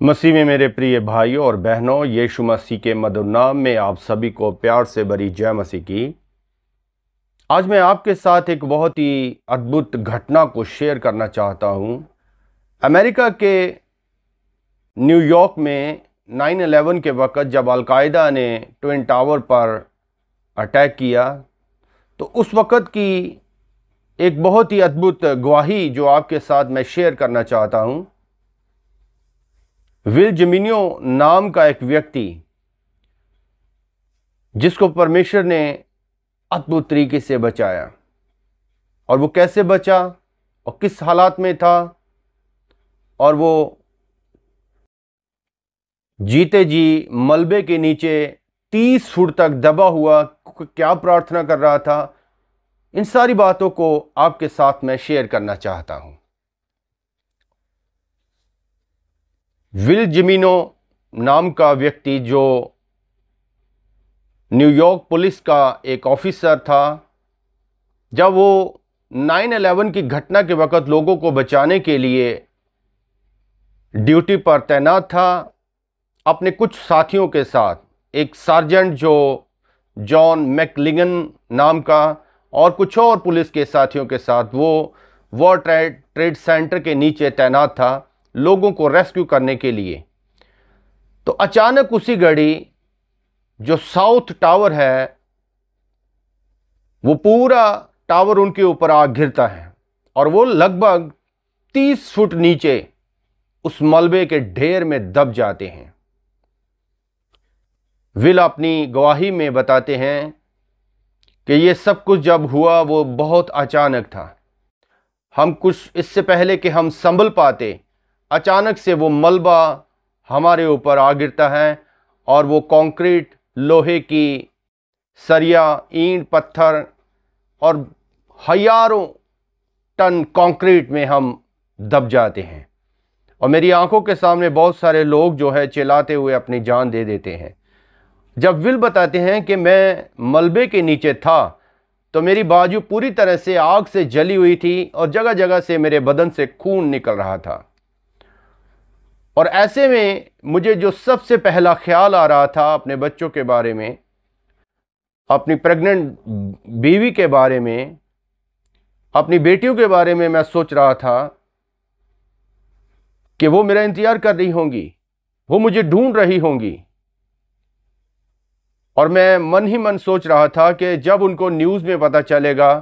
मसीह में मेरे प्रिय भाइयों और बहनों, यीशु मसीह के मधुर नाम में आप सभी को प्यार से भरी जय मसीह की। आज मैं आपके साथ एक बहुत ही अद्भुत घटना को शेयर करना चाहता हूं। अमेरिका के न्यूयॉर्क में 9/11 के वक़्त जब अलकायदा ने ट्विन टावर पर अटैक किया, तो उस वक़्त की एक बहुत ही अद्भुत गवाही जो आपके साथ मैं शेयर करना चाहता हूं। विल जिमिनो नाम का एक व्यक्ति, जिसको परमेश्वर ने अद्भुत तरीके से बचाया, और वो कैसे बचा और किस हालात में था, और वो जीते जी मलबे के नीचे 30 फुट तक दबा हुआ क्या प्रार्थना कर रहा था, इन सारी बातों को आपके साथ मैं शेयर करना चाहता हूं। विल जिमिनो नाम का व्यक्ति जो न्यूयॉर्क पुलिस का एक ऑफिसर था, जब वो 9/11 की घटना के वक़्त लोगों को बचाने के लिए ड्यूटी पर तैनात था, अपने कुछ साथियों के साथ, एक सार्जेंट जो जॉन मैकलिगन नाम का, और कुछ और पुलिस के साथियों के साथ वो वर्ल्ड ट्रेड सेंटर के नीचे तैनात था लोगों को रेस्क्यू करने के लिए। तो अचानक उसी घड़ी जो साउथ टावर है, वो पूरा टावर उनके ऊपर आ गिरता है और वो लगभग 30 फुट नीचे उस मलबे के ढेर में दब जाते हैं। विल अपनी गवाही में बताते हैं कि ये सब कुछ जब हुआ वो बहुत अचानक था। हम कुछ इससे पहले कि हम संभल पाते, अचानक से वो मलबा हमारे ऊपर आ गिरता है और वो कंक्रीट, लोहे की सरिया, ईंट, पत्थर और हजारों टन कंक्रीट में हम दब जाते हैं। और मेरी आंखों के सामने बहुत सारे लोग जो है चिल्लाते हुए अपनी जान दे देते हैं। जब विल बताते हैं कि मैं मलबे के नीचे था तो मेरी बाजू पूरी तरह से आग से जली हुई थी और जगह जगह से मेरे बदन से खून निकल रहा था। और ऐसे में मुझे जो सबसे पहला ख्याल आ रहा था अपने बच्चों के बारे में, अपनी प्रेग्नेंट बीवी के बारे में, अपनी बेटियों के बारे में मैं सोच रहा था कि वो मेरा इंतजार कर रही होंगी, वो मुझे ढूंढ रही होंगी। और मैं मन ही मन सोच रहा था कि जब उनको न्यूज़ में पता चलेगा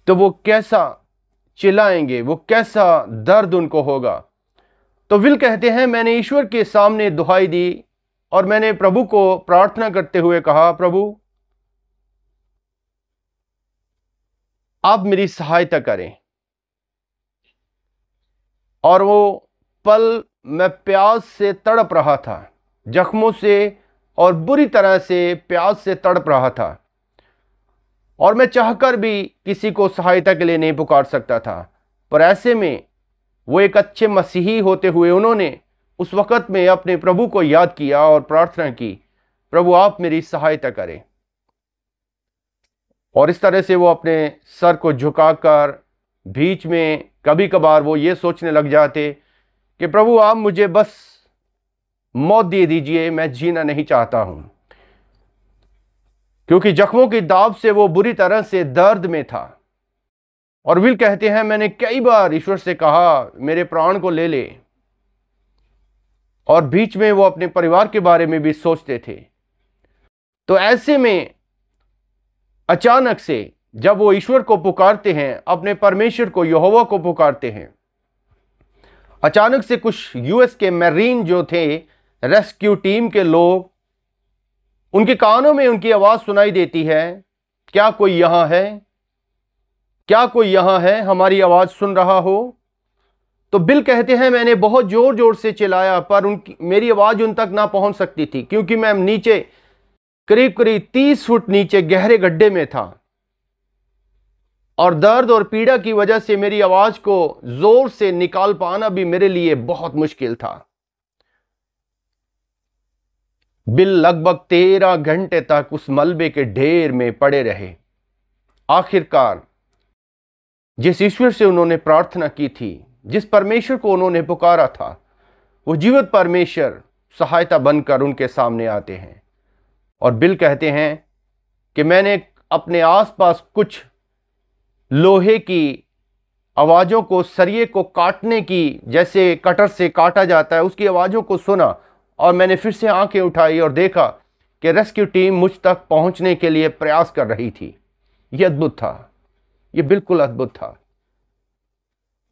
तो वो कैसा चिल्लाएंगे, वो कैसा दर्द उनको होगा। तो विल कहते हैं, मैंने ईश्वर के सामने दुहाई दी और मैंने प्रभु को प्रार्थना करते हुए कहा, प्रभु आप मेरी सहायता करें। और वो पल मैं प्यास से तड़प रहा था, जख्मों से और बुरी तरह से प्यास से तड़प रहा था, और मैं चाहकर भी किसी को सहायता के लिए नहीं पुकार सकता था। पर ऐसे में वो एक अच्छे मसीही होते हुए उन्होंने उस वक़्त में अपने प्रभु को याद किया और प्रार्थना की, प्रभु आप मेरी सहायता करें। और इस तरह से वो अपने सर को झुकाकर बीच में कभी कभार वो ये सोचने लग जाते कि प्रभु आप मुझे बस मौत दे दीजिए, मैं जीना नहीं चाहता हूं। क्योंकि जख्मों की दाब से वो बुरी तरह से दर्द में था। और विल कहते हैं, मैंने कई बार ईश्वर से कहा मेरे प्राण को ले ले। और बीच में वो अपने परिवार के बारे में भी सोचते थे। तो ऐसे में अचानक से जब वो ईश्वर को पुकारते हैं, अपने परमेश्वर को, यहोवा को पुकारते हैं, अचानक से कुछ यूएस के मैरीन जो थे, रेस्क्यू टीम के लोग, उनके कानों में उनकी आवाज सुनाई देती है, क्या कोई यहां है, क्या कोई यहां है, हमारी आवाज सुन रहा हो। तो बिल कहते हैं, मैंने बहुत जोर जोर से चिल्लाया पर मेरी आवाज उन तक ना पहुंच सकती थी, क्योंकि मैं नीचे करीब करीब 30 फुट नीचे गहरे गड्ढे में था और दर्द और पीड़ा की वजह से मेरी आवाज को जोर से निकाल पाना भी मेरे लिए बहुत मुश्किल था। बिल लगभग 13 घंटे तक उस मलबे के ढेर में पड़े रहे। आखिरकार जिस ईश्वर से उन्होंने प्रार्थना की थी, जिस परमेश्वर को उन्होंने पुकारा था, वो जीवित परमेश्वर सहायता बनकर उनके सामने आते हैं। और बिल कहते हैं कि मैंने अपने आसपास कुछ लोहे की आवाज़ों को, सरिये को काटने की, जैसे कटर से काटा जाता है, उसकी आवाज़ों को सुना। और मैंने फिर से आंखें उठाई और देखा कि रेस्क्यू टीम मुझ तक पहुंचने के लिए प्रयास कर रही थी। यह अद्भुत था, यह बिल्कुल अद्भुत था।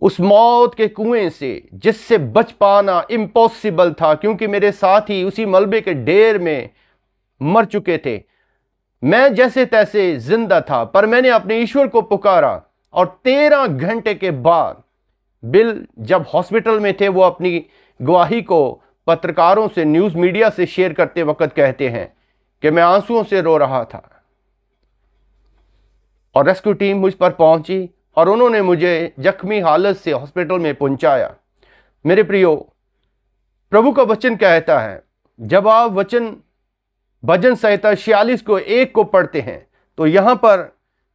उस मौत के कुएं से जिससे बच पाना इम्पॉसिबल था, क्योंकि मेरे साथी उसी मलबे के ढेर में मर चुके थे। मैं जैसे तैसे जिंदा था, पर मैंने अपने ईश्वर को पुकारा। और 13 घंटे के बाद बिल जब हॉस्पिटल में थे, वो अपनी गवाही को पत्रकारों से, न्यूज़ मीडिया से शेयर करते वक्त कहते हैं कि मैं आंसुओं से रो रहा था। और रेस्क्यू टीम मुझ पर पहुंची और उन्होंने मुझे जख्मी हालत से हॉस्पिटल में पहुंचाया। मेरे प्रियो, प्रभु का वचन कहता है, जब आप भजन संहिता 46 को 1 को पढ़ते हैं, तो यहां पर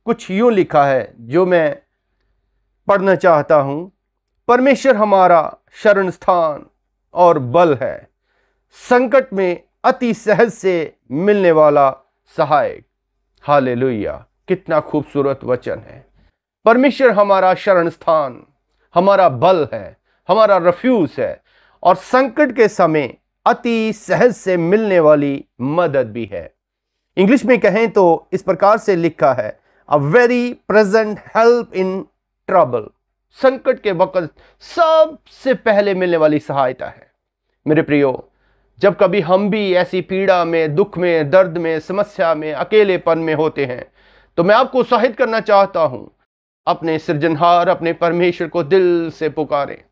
कुछ यूं लिखा है जो मैं पढ़ना चाहता हूं। परमेश्वर हमारा शरण स्थान और बल है, संकट में अति सहज से मिलने वाला सहायक। हालेलुया, कितना खूबसूरत वचन है। परमेश्वर हमारा शरण स्थान, हमारा बल है, हमारा रेफ्यूज है, और संकट के समय अति सहज से मिलने वाली मदद भी है। इंग्लिश में कहें तो इस प्रकार से लिखा है, a very present help in trouble. संकट के वक्त सबसे पहले मिलने वाली सहायता है। मेरे प्रियो, जब कभी हम भी ऐसी पीड़ा में, दुख में, दर्द में, समस्या में, अकेलेपन में होते हैं, तो मैं आपको उत्साहित करना चाहता हूं, अपने सृजनहार, अपने परमेश्वर को दिल से पुकारें,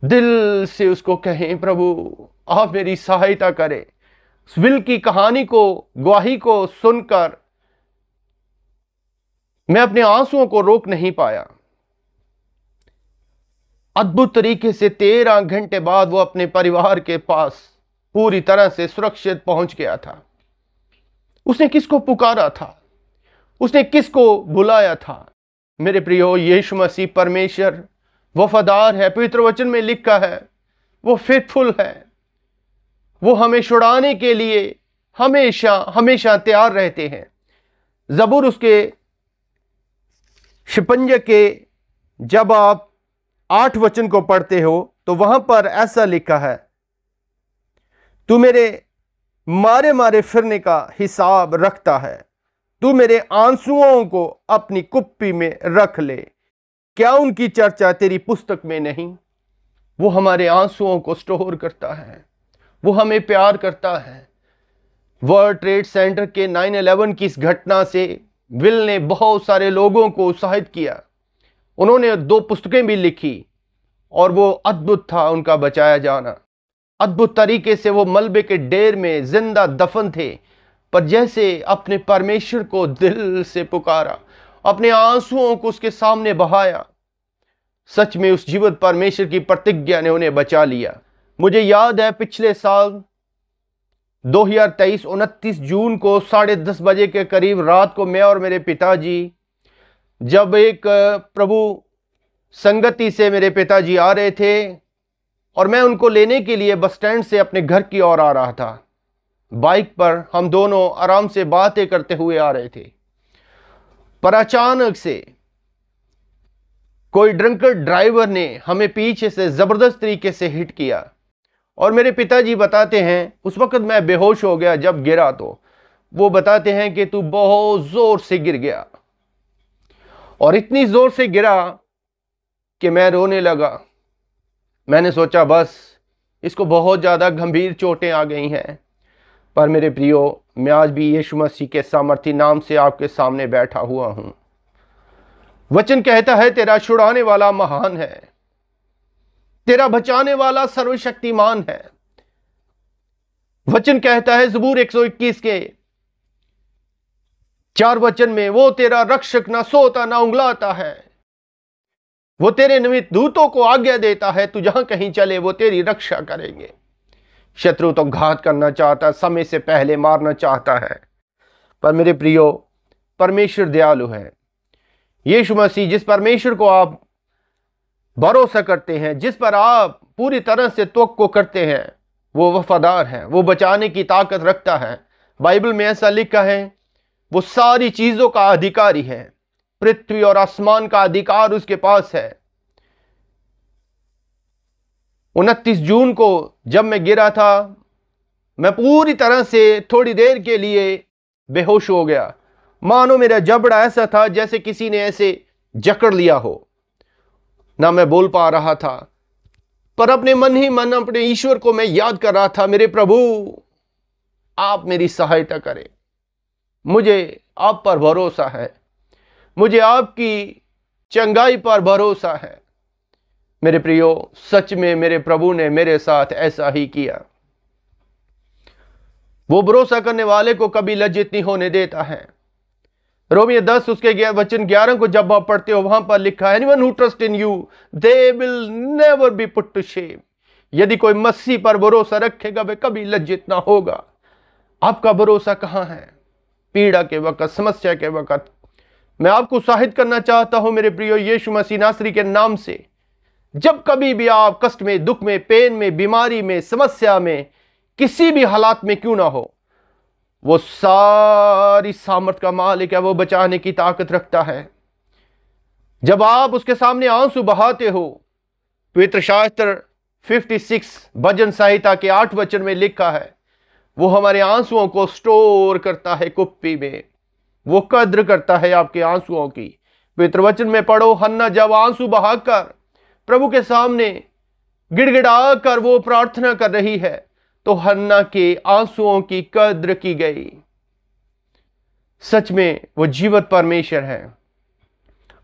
दिल से उसको कहें, प्रभु आप मेरी सहायता करें। विल की कहानी को, गवाही को सुनकर मैं अपने आंसुओं को रोक नहीं पाया। अद्भुत तरीके से 13 घंटे बाद वो अपने परिवार के पास पूरी तरह से सुरक्षित पहुंच गया था। उसने किसको पुकारा था? उसने किसको बुलाया था? मेरे प्रियो, यीशु मसीह परमेश्वर वफादार है। पवित्र वचन में लिखा है वो फेथफुल है, वो हमें छुड़ाने के लिए हमेशा हमेशा तैयार रहते हैं। जबूर उसके 56 के जब आप 8 वचन को पढ़ते हो तो वहां पर ऐसा लिखा है, तू मेरे मारे मारे फिरने का हिसाब रखता है, तू मेरे आंसुओं को अपनी कुप्पी में रख ले, क्या उनकी चर्चा तेरी पुस्तक में नहीं? वो हमारे आंसुओं को स्टोर करता है, वो हमें प्यार करता है। वर्ल्ड ट्रेड सेंटर के 9/11 की इस घटना से विल ने बहुत सारे लोगों को उत्साहित किया। उन्होंने 2 पुस्तकें भी लिखी और वो अद्भुत था उनका बचाया जाना। अद्भुत तरीके से वो मलबे के ढेर में जिंदा दफन थे, पर जैसे अपने परमेश्वर को दिल से पुकारा, अपने आंसुओं को उसके सामने बहाया, सच में उस जीवित परमेश्वर की प्रतिज्ञा ने उन्हें बचा लिया। मुझे याद है पिछले साल 2023 29 जून को 10:30 बजे के करीब रात को मैं और मेरे पिताजी जब एक प्रभु संगति से मेरे पिताजी आ रहे थे और मैं उनको लेने के लिए बस स्टैंड से अपने घर की ओर आ रहा था। बाइक पर हम दोनों आराम से बातें करते हुए आ रहे थे, पर अचानक से कोई ड्रंकर्ड ड्राइवर ने हमें पीछे से जबरदस्त तरीके से हिट किया। और मेरे पिताजी बताते हैं उस वक्त मैं बेहोश हो गया जब गिरा, तो वो बताते हैं कि तू बहुत जोर से गिर गया, और इतनी जोर से गिरा कि मैं रोने लगा। मैंने सोचा बस इसको बहुत ज़्यादा गंभीर चोटें आ गई हैं। पर मेरे प्रियो, मैं आज भी यीशु मसीह के सामर्थी नाम से आपके सामने बैठा हुआ हूं। वचन कहता है तेरा छुड़ाने वाला महान है, तेरा बचाने वाला सर्वशक्तिमान है। वचन कहता है ज़बूर 121 के 4 वचन में, वो तेरा रक्षक ना सोता ना उंगलाता है, वो तेरे निमित्त दूतों को आज्ञा देता है, तू जहां कहीं चले वो तेरी रक्षा करेंगे। शत्रु तो घात करना चाहता, समय से पहले मारना चाहता है, पर मेरे प्रियो, परमेश्वर दयालु है। यीशु मसीह जिस परमेश्वर को आप भरोसा करते हैं, जिस पर आप पूरी तरह से तवक्को करते हैं वो वफादार है, वो बचाने की ताकत रखता है। बाइबल में ऐसा लिखा है, वो सारी चीजों का अधिकारी है, पृथ्वी और आसमान का अधिकार उसके पास है। 29 जून को जब मैं गिरा था, मैं पूरी तरह से थोड़ी देर के लिए बेहोश हो गया। मानो मेरा जबड़ा ऐसा था जैसे किसी ने ऐसे जकड़ लिया हो। ना मैं बोल पा रहा था, पर अपने मन ही मन अपने ईश्वर को मैं याद कर रहा था, मेरे प्रभु आप मेरी सहायता करें, मुझे आप पर भरोसा है, मुझे आपकी चंगाई पर भरोसा है। मेरे प्रियो, सच में मेरे प्रभु ने मेरे साथ ऐसा ही किया। वो भरोसा करने वाले को कभी लज्जित नहीं होने देता है। रोमियो 10 उसके वचन 11 को जब आप पढ़ते हो, वहां पर लिखा है, anyone who trust in you they will never be put to shame. यदि कोई मसीह पर भरोसा रखेगा वह कभी लज्जित ना होगा। आपका भरोसा कहां है? पीड़ा के वक्त, समस्या के वक्त। मैं आपको उत्साहित करना चाहता हूं मेरे प्रियो, यीशु मसीह नासरी के नाम से, जब कभी भी आप कष्ट में, दुख में, पेन में, बीमारी में, समस्या में, किसी भी हालात में क्यों ना हो, वो सारी सामर्थ का मालिक है, वो बचाने की ताकत रखता है। जब आप उसके सामने आंसू बहाते हो, पवित्र शास्त्र 56 भजन संहिता के 8 वचन में लिखा है, वो हमारे आंसुओं को स्टोर करता है कुप्पी में, वो कद्र करता है आपके आंसुओं की। पवित्र वचन में पढ़ो, हन्ना जब आंसू बहाकर प्रभु के सामने गिड़गिड़ा कर वो प्रार्थना कर रही है, तो हन्ना के आंसुओं की कद्र की गई। सच में वो जीवित परमेश्वर है।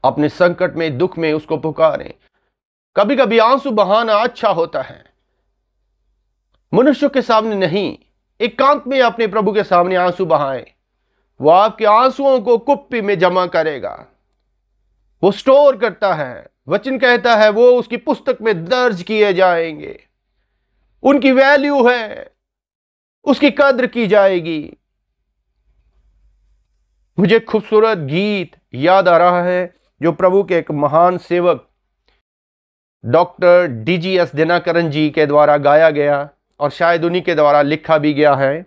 अपने संकट में, दुख में उसको पुकारें। कभी कभी आंसू बहाना अच्छा होता है, मनुष्यों के सामने नहीं, एकांत में अपने प्रभु के सामने आंसू बहाएं। वो आपके आंसुओं को कुप्पी में जमा करेगा, वो स्टोर करता है। वचन कहता है वो उसकी पुस्तक में दर्ज किए जाएंगे, उनकी वैल्यू है, उसकी कद्र की जाएगी। मुझे खूबसूरत गीत याद आ रहा है जो प्रभु के एक महान सेवक डॉक्टर DGS दिनाकरन जी के द्वारा गाया गया और शायद उन्हीं के द्वारा लिखा भी गया है।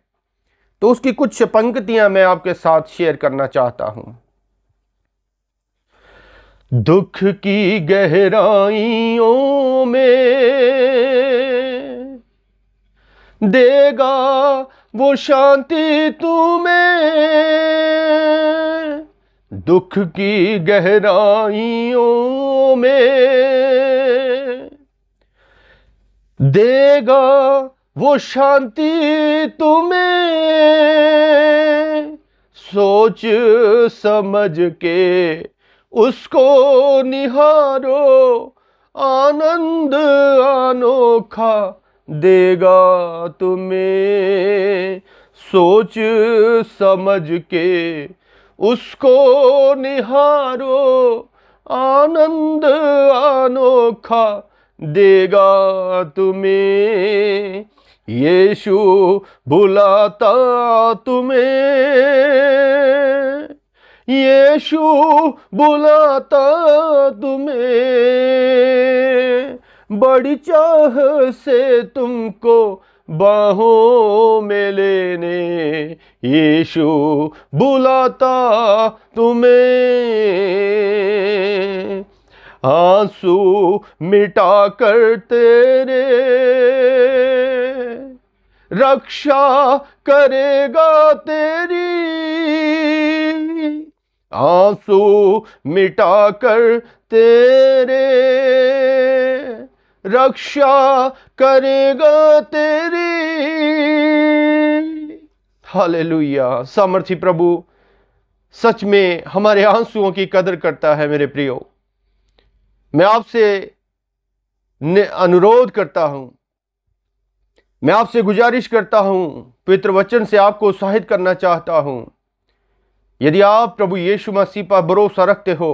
तो उसकी कुछ पंक्तियां मैं आपके साथ शेयर करना चाहता हूं। दुख की गहराइयों में देगा वो शांति तुम्हें, दुख की गहराइयों में देगा वो शांति तुम्हें, सोच समझ के उसको निहारो, आनंद अनोखा देगा तुम्हें, सोच समझ के उसको निहारो, आनंद अनोखा देगा तुम्हें। यीशु बुलाता तुम्हें, यीशु बुलाता तुम्हें, बड़ी चाह से तुमको बाहों में लेने, यीशु बुलाता तुम्हें। आंसू मिटा कर तेरे रक्षा करेगा तेरी, आंसू मिटा कर तेरे रक्षा करेगा तेरी। हालेलुया। सामर्थी प्रभु सच में हमारे आंसुओं की कदर करता है। मेरे प्रियो, मैं आपसे अनुरोध करता हूं, मैं आपसे गुजारिश करता हूं, पवित्र वचन से आपको उत्साहित करना चाहता हूं। यदि आप प्रभु यीशु मसीह पर भरोसा रखते हो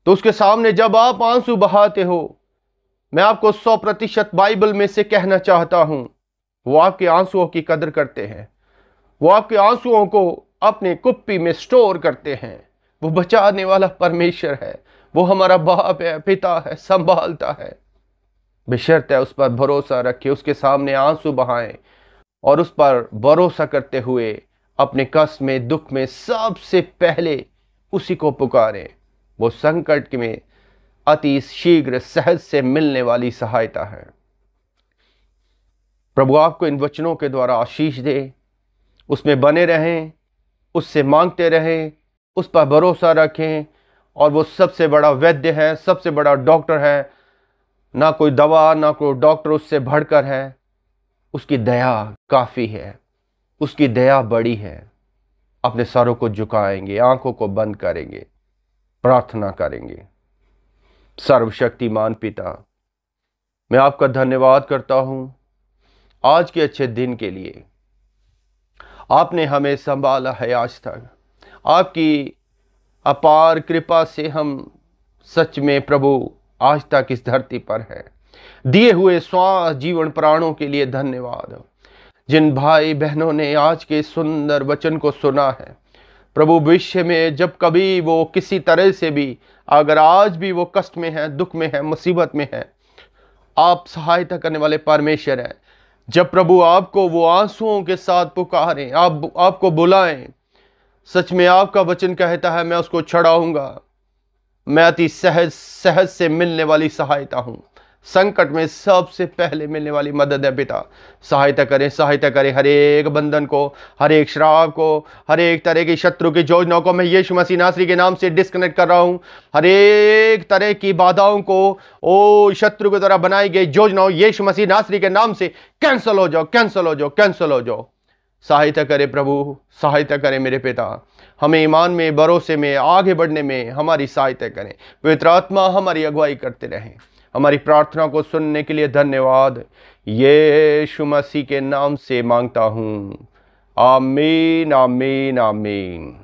तो उसके सामने जब आप आंसू बहाते हो, मैं आपको 100% बाइबल में से कहना चाहता हूं, वो आपके आंसुओं की कदर करते हैं। वो आपके आंसुओं को अपने कुप्पी में स्टोर करते हैं। वो बचाने वाला परमेश्वर है, वो हमारा बाप है, पिता है, संभालता है। बशर्ते उस पर भरोसा रखें, उसके सामने आंसू बहाएं और उस पर भरोसा करते हुए अपने कष्ट में, दुख में सबसे पहले उसी को पुकारें। वो संकट में अति शीघ्र सहज से मिलने वाली सहायता है। प्रभु आपको इन वचनों के द्वारा आशीष दे, उसमें बने रहें, उससे मांगते रहें, उस पर भरोसा रखें। और वो सबसे बड़ा वैद्य है, सबसे बड़ा डॉक्टर है। ना कोई दवा, ना कोई डॉक्टर उससे बढ़कर है। उसकी दया काफ़ी है, उसकी दया बड़ी है। अपने सरों को झुकाएंगे, आंखों को बंद करेंगे, प्रार्थना करेंगे। सर्वशक्तिमान पिता, मैं आपका धन्यवाद करता हूँ आज के अच्छे दिन के लिए। आपने हमें संभाला है आज तक। आपकी अपार कृपा से हम सच में प्रभु आज तक इस धरती पर है। दिए हुए श्वास जीवन प्राणों के लिए धन्यवाद। जिन भाई बहनों ने आज के सुंदर वचन को सुना है प्रभु, भविष्य में जब कभी वो किसी तरह से भी अगर आज भी वो कष्ट में है, दुख में है, मुसीबत में है, आप सहायता करने वाले परमेश्वर हैं। जब प्रभु आपको वो आंसुओं के साथ पुकारें, आपको बुलाएं, सच में आपका वचन कहता है मैं उसको छड़ाऊंगा। मैं अति सहज से मिलने वाली सहायता हूँ। संकट में सबसे पहले मिलने वाली मदद है पिता। सहायता करें, सहायता करें। हर एक बंधन को, हर एक श्राप को, हर एक तरह की शत्रु की योजनाओं को मैं यीशु मसीह नासरी के नाम से डिस्कनेक्ट कर रहा हूं। हर एक तरह की बाधाओं को, ओ शत्रु के द्वारा बनाई गई योजनाओं, यीशु मसीह नासरी के नाम से कैंसिल हो जाओ, कैंसिल हो जाओ, कैंसिल हो जाओ। सहायता करें प्रभु, सहायता करें मेरे पिता। हमें ईमान में, भरोसे में आगे बढ़ने में हमारी सहायता करें। पवित्र आत्मा हमारी अगुवाई करते रहें। हमारी प्रार्थना को सुनने के लिए धन्यवाद। यीशु मसीह के नाम से मांगता हूँ, आमीन, आमीन, आमीन।